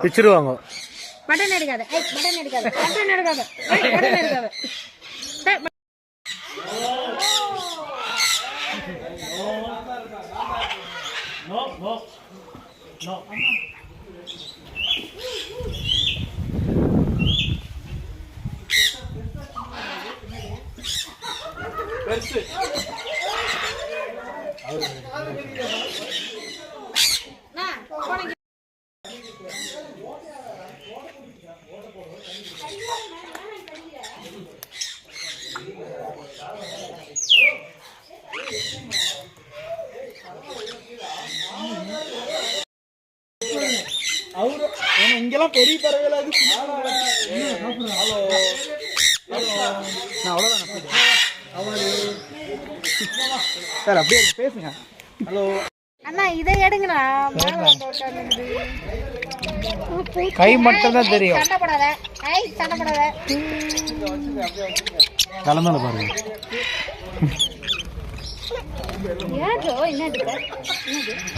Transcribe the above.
பிச்சிருவாங்க. Button எடுக்காத, button எடுக்காத, button எடுக்காத, பட்டன் எடுக்காத. No, no, no. பெருசு. அவரு இங்கெல்லாம் பெரிய பறவைகள் அது. சார் அப்படியே பேசுங்க. ஹலோ அண்ணா இதை எடுங்கண்ணா. கை மட்டும் தான் தெரியும். சண்டைப்படாத, சண்டைப்படாத. தலைமையில பாருங்க. யாரோ என்ன